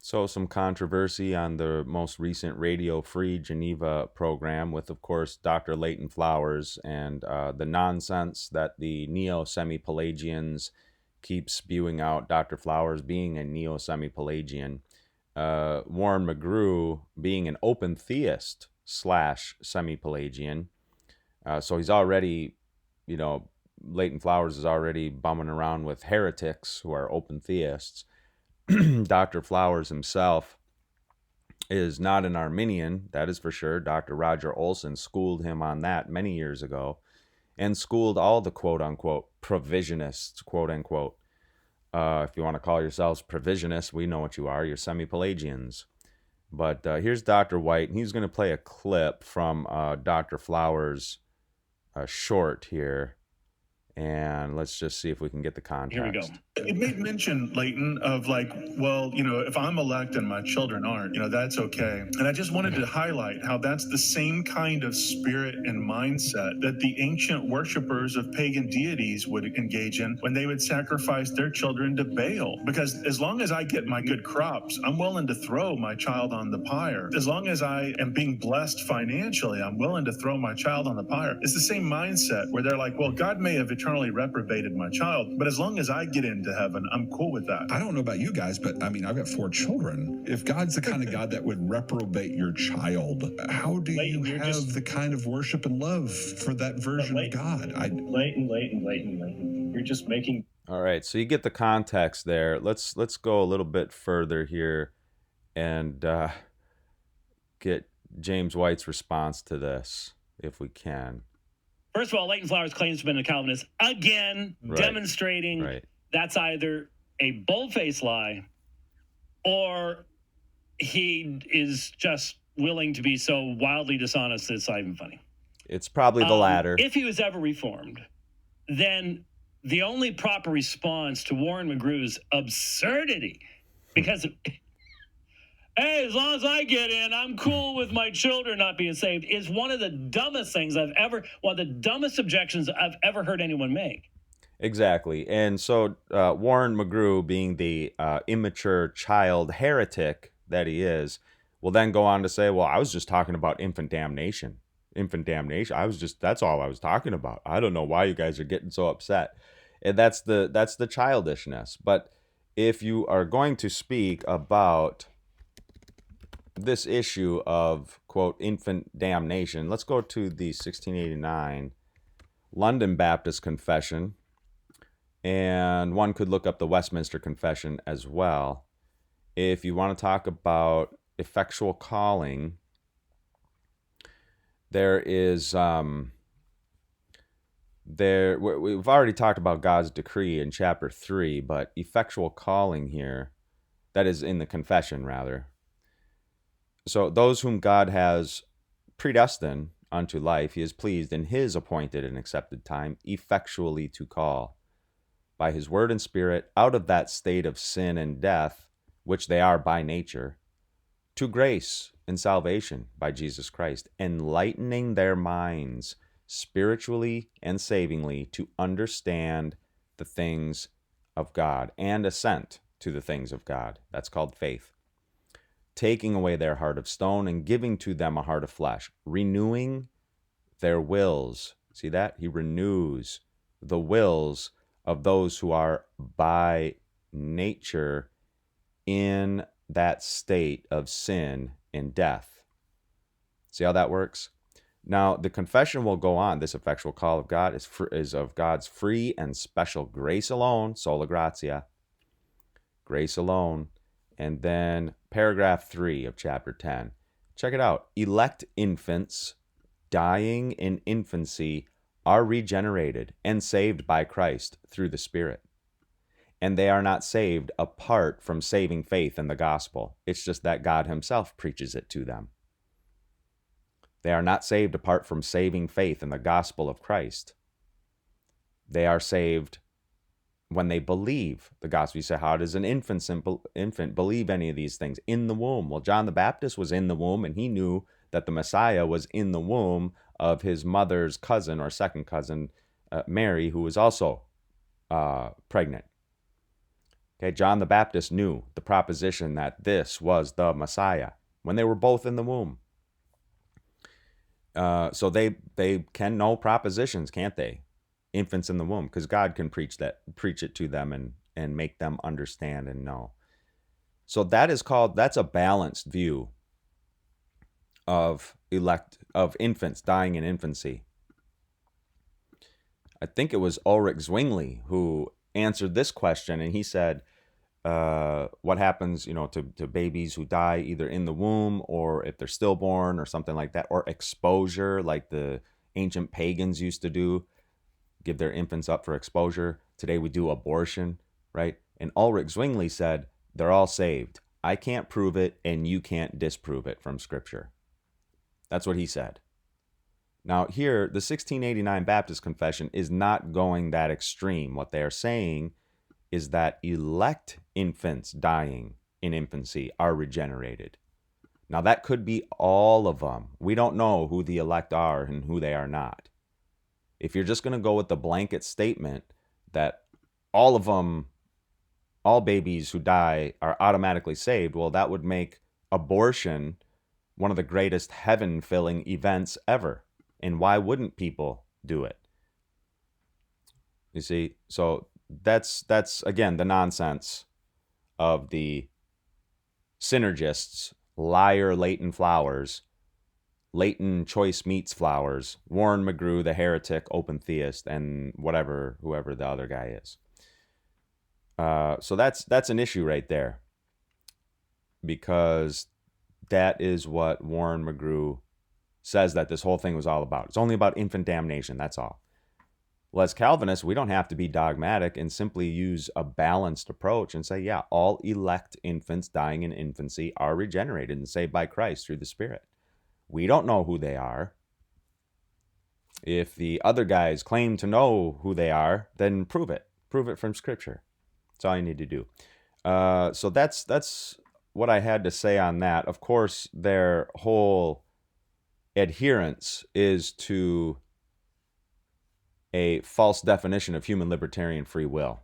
So some controversy on the most recent Radio Free Geneva program with, of course, Dr. Leighton Flowers and the nonsense that the neo-semi-Pelagians keep spewing out. Dr. Flowers being a neo-semi-Pelagian, Warren McGrew being an open theist slash semi-Pelagian. So he's already, you know, Leighton Flowers is already bumming around with heretics who are open theists. Dr. Flowers himself is not an Arminian, that is for sure. Dr. Roger Olson schooled him on that many years ago and schooled all the quote-unquote provisionists, quote-unquote. If you want to call yourselves provisionists, we know what you are. You're semi-Pelagians. But here's Dr. White, and he's going to play a clip from Dr. Flowers' short here. And let's just see if we can get the context. Here we go. It made mention, Leighton, of like, well, if I'm elect and my children aren't, that's okay. And I just wanted to highlight how that's the same kind of spirit and mindset that the ancient worshipers of pagan deities would engage in when they would sacrifice their children to Baal. Because as long as I get my good crops, I'm willing to throw my child on the pyre. As long as I am being blessed financially, I'm willing to throw my child on the pyre. It's the same mindset where they're like, well, God may have eternally reprobated my child, but as long as I get into heaven, I'm cool with that. I don't know about you guys, but I mean, I've got 4 children. If God's the kind of God that would reprobate your child, how do Leighton, you have the kind of worship and love for that version of God? Leighton. You're just making... All right, so you get the context there. Let's go a little bit further here and get James White's response to this, if we can. First of all, Leighton Flowers claims to have been a Calvinist again, demonstrating that's either a bold-faced lie or he is just willing to be so wildly dishonest that it's not even funny. It's probably the latter. If he was ever reformed, then the only proper response to Warren McGrew's absurdity, because hey, as long as I get in, I'm cool with my children not being saved, is one of the dumbest things one of the dumbest objections I've ever heard anyone make. Exactly. And so Warren McGrew, being the immature child heretic that he is, will then go on to say, well, I was just talking about infant damnation. That's all I was talking about. I don't know why you guys are getting so upset. And that's the childishness. But if you are going to speak about this issue of, quote, infant damnation, let's go to the 1689 London Baptist Confession, and one could look up the Westminster Confession as well. If you want to talk about effectual calling, there is we've already talked about God's decree in chapter 3, but effectual calling here, that is in the confession rather. So those whom God has predestined unto life, he is pleased in his appointed and accepted time effectually to call by his word and spirit out of that state of sin and death, which they are by nature, to grace and salvation by Jesus Christ, enlightening their minds spiritually and savingly to understand the things of God and assent to the things of God. That's called faith. Taking away their heart of stone and giving to them a heart of flesh, renewing their wills. See that? He renews the wills of those who are by nature in that state of sin and death. See how that works? Now, the confession will go on. This effectual call of God is of God's free and special grace alone, sola gratia, grace alone. And then paragraph 3 of chapter 10. Check it out. Elect infants dying in infancy are regenerated and saved by Christ through the Spirit. And they are not saved apart from saving faith in the gospel. It's just that God himself preaches it to them. They are not saved apart from saving faith in the gospel of Christ. They are saved when they believe the gospel. You say, how does an infant believe any of these things? In the womb. Well, John the Baptist was in the womb, and he knew that the Messiah was in the womb of his mother's cousin or second cousin, Mary, who was also pregnant. Okay, John the Baptist knew the proposition that this was the Messiah when they were both in the womb. So they can know propositions, can't they? Infants in the womb, because God can preach it to them and make them understand and know. So that's a balanced view of infants dying in infancy. I think it was Ulrich Zwingli who answered this question, and he said, what happens, to babies who die either in the womb or if they're stillborn or something like that, or exposure, like the ancient pagans used to do, give their infants up for exposure. Today we do abortion, right? And Ulrich Zwingli said, they're all saved. I can't prove it, and you can't disprove it from Scripture. That's what he said. Now here, the 1689 Baptist Confession is not going that extreme. What they are saying is that elect infants dying in infancy are regenerated. Now that could be all of them. We don't know who the elect are and who they are not. If you're just going to go with the blanket statement that all of them, all babies who die are automatically saved, well, that would make abortion one of the greatest heaven-filling events ever. And why wouldn't people do it? You see, so that's again the nonsense of the synergists, liar Leighton Flowers, Leighton Choice Meats Flowers, Warren McGrew, the heretic open theist, and whoever the other guy is. So that's an issue right there, because that is what Warren McGrew says that this whole thing was all about. It's only about infant damnation, that's all. Well, as Calvinists, we don't have to be dogmatic and simply use a balanced approach and say, yeah, all elect infants dying in infancy are regenerated and saved by Christ through the Spirit. We don't know who they are. If the other guys claim to know who they are, then prove it. Prove it from Scripture. That's all you need to do. So that's what I had to say on that. Of course, their whole adherence is to a false definition of human libertarian free will.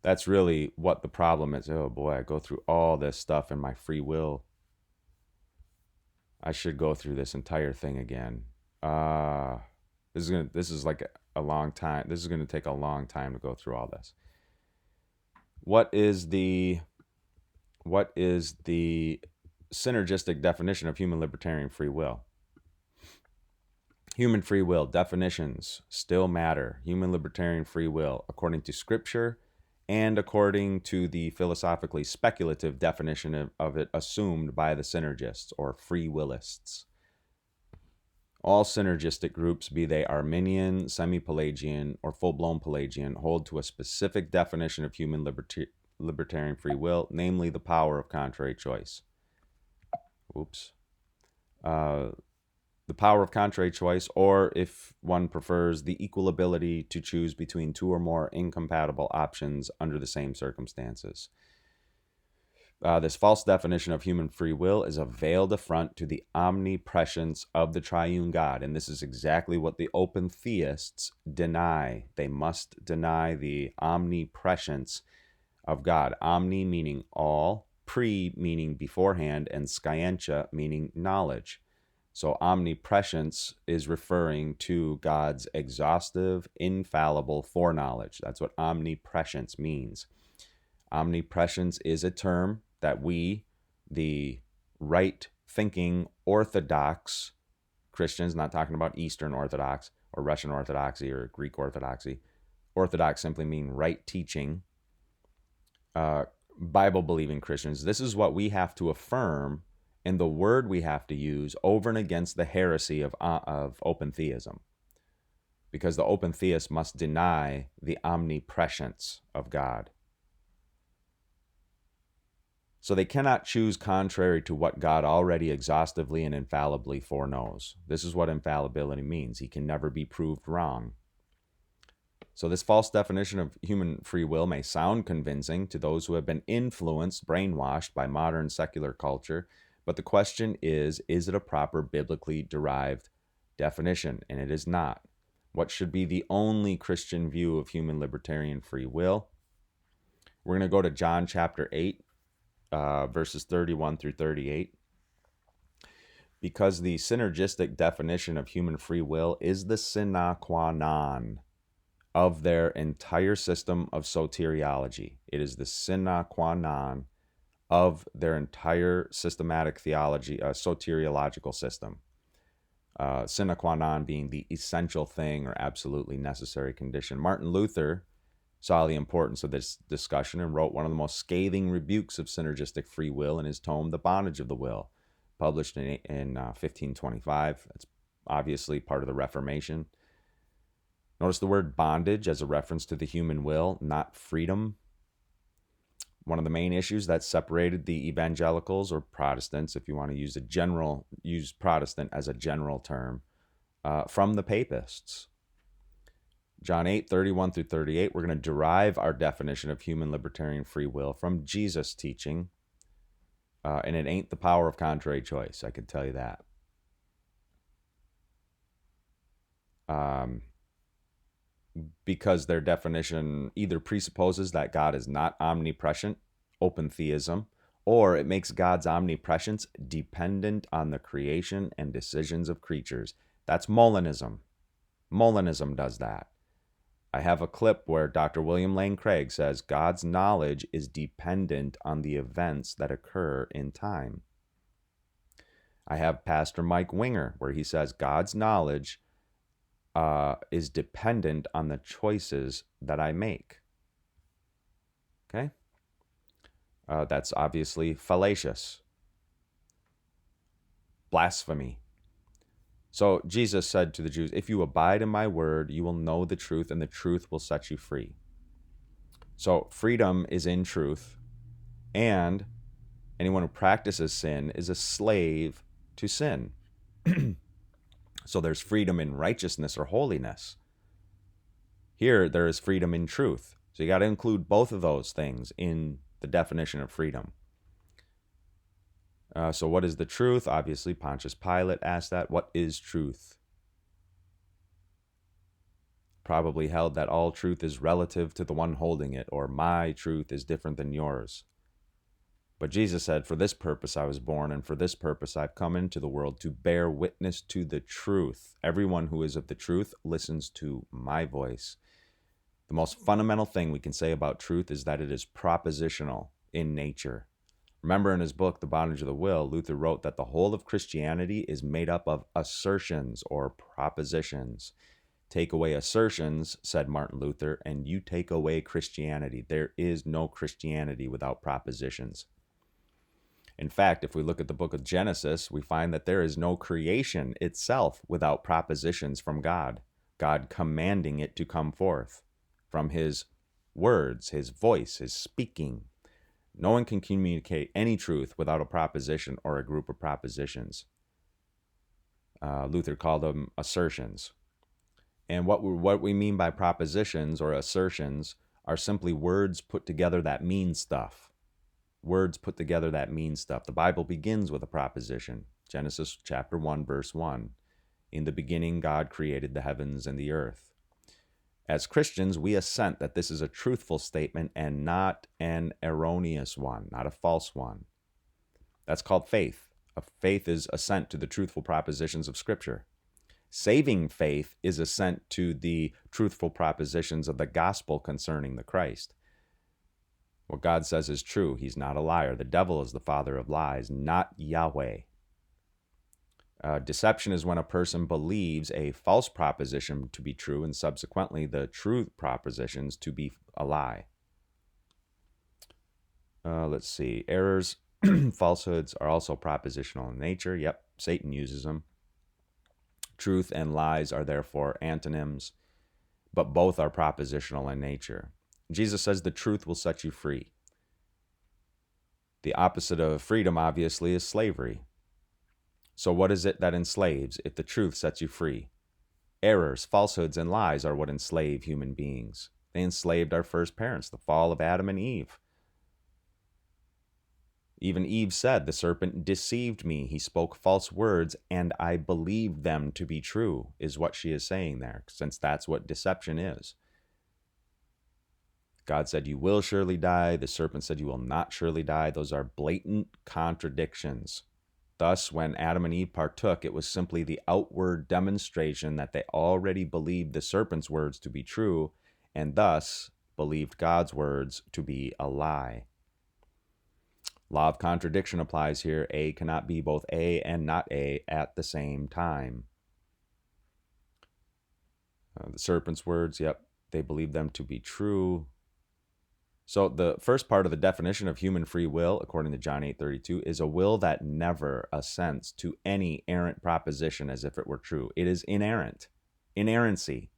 That's really what the problem is. Oh boy, I go through all this stuff in my free will. I should go through this entire thing again. This is like a long time. This is going to take a long time to go through all this. What is the synergistic definition of human libertarian free will? Human free will definitions still matter. Human libertarian free will, according to Scripture and according to the philosophically speculative definition of it assumed by the synergists or free willists. All synergistic groups, be they Arminian, semi-Pelagian, or full-blown Pelagian, hold to a specific definition of human libertarian free will, namely the power of contrary choice. The power of contrary choice, or if one prefers, the equal ability to choose between two or more incompatible options under the same circumstances. This false definition of human free will is a veiled affront to the omnipresence of the triune God, and this is exactly what the open theists deny. They must deny the omnipresence of God. Omni meaning all, pre meaning beforehand, and scientia meaning knowledge. So omnipresence is referring to God's exhaustive, infallible foreknowledge. That's what omnipresence means. Omnipresence is a term that we, the right-thinking Orthodox Christians, not talking about Eastern Orthodox or Russian Orthodoxy or Greek Orthodoxy. Orthodox simply mean right teaching. Bible-believing Christians, this is what we have to affirm and the word we have to use over and against the heresy of open theism. Because the open theist must deny the omnipresence of God. So they cannot choose contrary to what God already exhaustively and infallibly foreknows. This is what infallibility means. He can never be proved wrong. So this false definition of human free will may sound convincing to those who have been influenced, brainwashed by modern secular culture. But the question is it a proper biblically derived definition? And it is not. What should be the only Christian view of human libertarian free will We're going to go to John chapter 8, verses 31 through 38. Because the synergistic definition of human free will is the sine qua non of their entire system of soteriology. It is the sine qua non of their entire systematic theology, soteriological system. Sine qua non being the essential thing or absolutely necessary condition. Martin Luther saw the importance of this discussion and wrote one of the most scathing rebukes of synergistic free will in his tome, The Bondage of the Will, published in 1525. That's obviously part of the Reformation. Notice the word bondage as a reference to the human will, not freedom. One of the main issues that separated the evangelicals or Protestants, if you want to use Protestant as a general term, from the papists. John 8, 31 through 38, we're going to derive our definition of human libertarian free will from Jesus' teaching. And it ain't the power of contrary choice, I can tell you that. Because their definition either presupposes that God is not omnipresent, open theism, or it makes God's omnipresence dependent on the creation and decisions of creatures. That's Molinism. Molinism does that. I have a clip where Dr. William Lane Craig says God's knowledge is dependent on the events that occur in time. I have Pastor Mike Winger where he says God's knowledge is dependent on the choices that I make. Okay? That's obviously fallacious. Blasphemy. So Jesus said to the Jews, if you abide in my word, you will know the truth, and the truth will set you free. So freedom is in truth, and anyone who practices sin is a slave to sin. So there's freedom in righteousness or holiness. Here, there is freedom in truth. So you got to include both of those things in the definition of freedom. So what is the truth? Obviously, Pontius Pilate asked that. What is truth? Probably held that all truth is relative to the one holding it, or my truth is different than yours. But Jesus said, for this purpose I was born, and for this purpose I've come into the world, to bear witness to the truth. Everyone who is of the truth listens to my voice. The most fundamental thing we can say about truth is that it is propositional in nature. Remember in his book, The Bondage of the Will, Luther wrote that the whole of Christianity is made up of assertions or propositions. Take away assertions, said Martin Luther, and you take away Christianity. There is no Christianity without propositions. In fact, if we look at the book of Genesis, we find that there is no creation itself without propositions from God, God commanding it to come forth from his words, his voice, his speaking. No one can communicate any truth without a proposition or a group of propositions. Luther called them assertions. And what we mean by propositions or assertions are simply words put together that mean stuff. Words put together that mean stuff. The Bible begins with a proposition. Genesis chapter 1, verse 1. In the beginning, God created the heavens and the earth. As Christians, we assent that this is a truthful statement and not an erroneous one, not a false one. That's called faith. Faith is assent to the truthful propositions of Scripture. Saving faith is assent to the truthful propositions of the gospel concerning the Christ. What God says is true. He's not a liar. The devil is the father of lies, not Yahweh. Deception is when a person believes a false proposition to be true and subsequently the true propositions to be a lie. Let's see. Errors, falsehoods are also propositional in nature. Yep, Satan uses them. Truth and lies are therefore antonyms, but both are propositional in nature. Jesus says the truth will set you free. The opposite of freedom, obviously, is slavery. So what is it that enslaves if the truth sets you free? Errors, falsehoods, and lies are what enslave human beings. They enslaved our first parents, the fall of Adam and Eve. Even Eve said, the serpent deceived me. He spoke false words, and I believed them to be true, is what she is saying there, since that's what deception is. God said, you will surely die. The serpent said, you will not surely die. Those are blatant contradictions. Thus, when Adam and Eve partook, it was simply the outward demonstration that they already believed the serpent's words to be true, and thus believed God's words to be a lie. Law of contradiction applies here. A cannot be both A and not A at the same time. The serpent's words, yep, they believed them to be true. So the first part of the definition of human free will, according to John 8:32, is a will that never assents to any errant proposition as if it were true. It is inerrant. Inerrancy.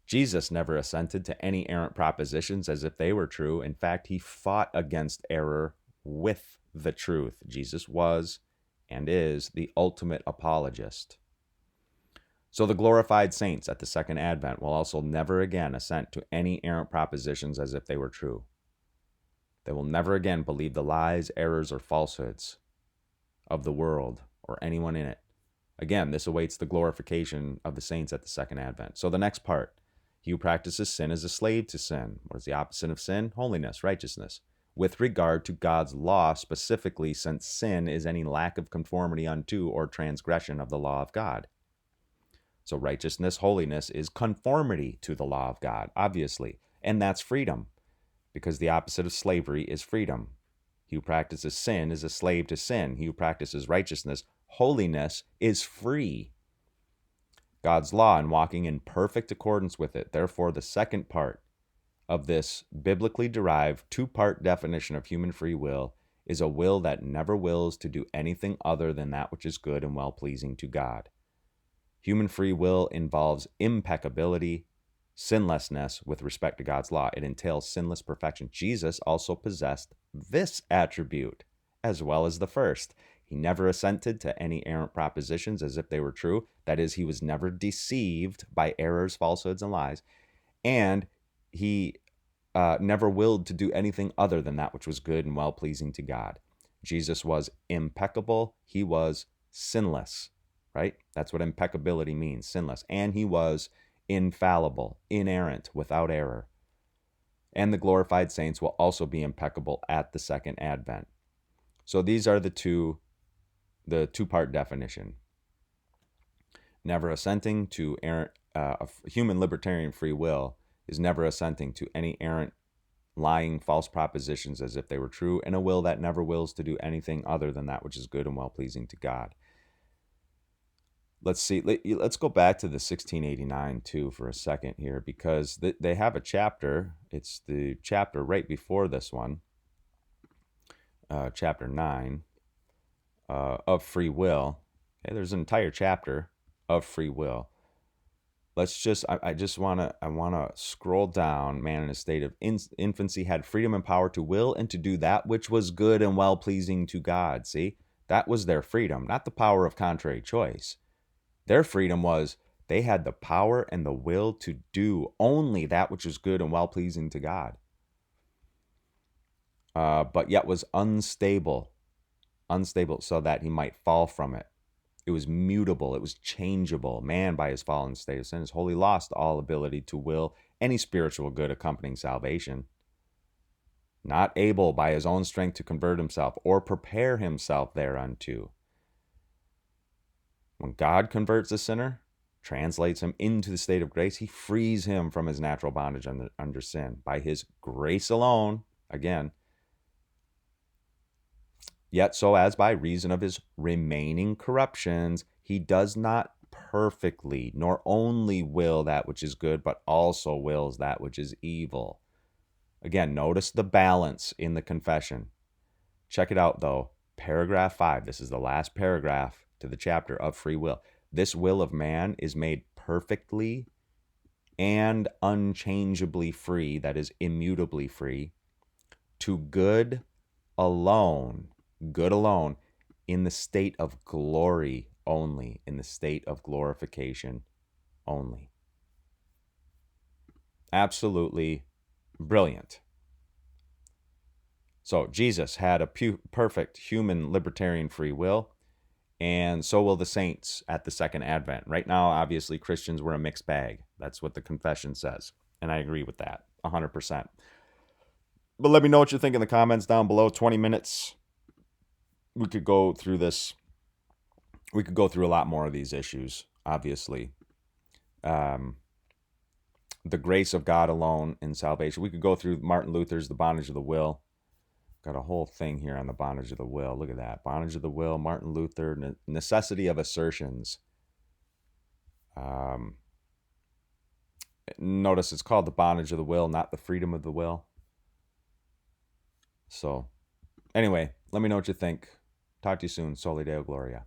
Jesus never assented to any errant propositions as if they were true. In fact, he fought against error with the truth. Jesus was and is the ultimate apologist. So the glorified saints at the second advent will also never again assent to any errant propositions as if they were true. They will never again believe the lies, errors, or falsehoods of the world or anyone in it. Again, this awaits the glorification of the saints at the second advent. So the next part, he who practices sin is a slave to sin. What is the opposite of sin? Holiness, righteousness. With regard to God's law specifically, since sin is any lack of conformity unto or transgression of the law of God. So righteousness, holiness is conformity to the law of God, obviously. And that's freedom, because the opposite of slavery is freedom. He who practices sin is a slave to sin. He who practices righteousness, holiness, is free. God's law and walking in perfect accordance with it. Therefore, the second part of this biblically derived two-part definition of human free will is a will that never wills to do anything other than that which is good and well-pleasing to God. Human free will involves impeccability, sinlessness with respect to God's law. It entails sinless perfection. Jesus also possessed this attribute as well as the first. He never assented to any errant propositions as if they were true. That is, he was never deceived by errors, falsehoods, and lies. And he never willed to do anything other than that which was good and well-pleasing to God. Jesus was impeccable. He was sinless. Right? That's what impeccability means, sinless. And he was infallible, inerrant, without error. And the glorified saints will also be impeccable at the second advent. So these are the two-part definition. Never assenting to errant, human libertarian free will is never assenting to any errant, lying, false propositions as if they were true, and a will that never wills to do anything other than that which is good and well-pleasing to God. Let's see. Let's go back to the 1689 too for a second here, because they have a chapter. It's the chapter right before this one, chapter 9 of free will. Okay, there's an entire chapter of free will. Let's just. I want to scroll down. Man in a state of infancy had freedom and power to will and to do that which was good and well pleasing to God. See, that was their freedom, not the power of contrary choice. Their freedom was they had the power and the will to do only that which was good and well-pleasing to God, but yet was unstable so that he might fall from it. It was mutable. It was changeable. Man, by his fallen state of sin, has wholly lost all ability to will any spiritual good accompanying salvation. Not able by his own strength to convert himself or prepare himself thereunto. When God converts a sinner, translates him into the state of grace, he frees him from his natural bondage under sin by his grace alone, again, yet so as by reason of his remaining corruptions, he does not perfectly nor only will that which is good, but also wills that which is evil. Again, notice the balance in the confession. Check it out, though. Paragraph 5, this is the last paragraph to the chapter of free will. This will of man is made perfectly and unchangeably free, that is, immutably free, to good alone, in the state of glory only, in the state of glorification only. Absolutely brilliant. So Jesus had a perfect human libertarian free will, and so will the saints at the second advent. Right now, obviously, Christians were a mixed bag. That's what the confession says. And I agree with that 100%. But let me know what you think in the comments down below. 20 minutes. We could go through this. We could go through a lot more of these issues, obviously. The grace of God alone in salvation. We could go through Martin Luther's The Bondage of the Will. Got a whole thing here on the bondage of the will. Look at that. Bondage of the will, Martin Luther, necessity of assertions. Notice it's called the bondage of the will, not the freedom of the will. So, anyway, let me know what you think. Talk to you soon. Soli Deo Gloria.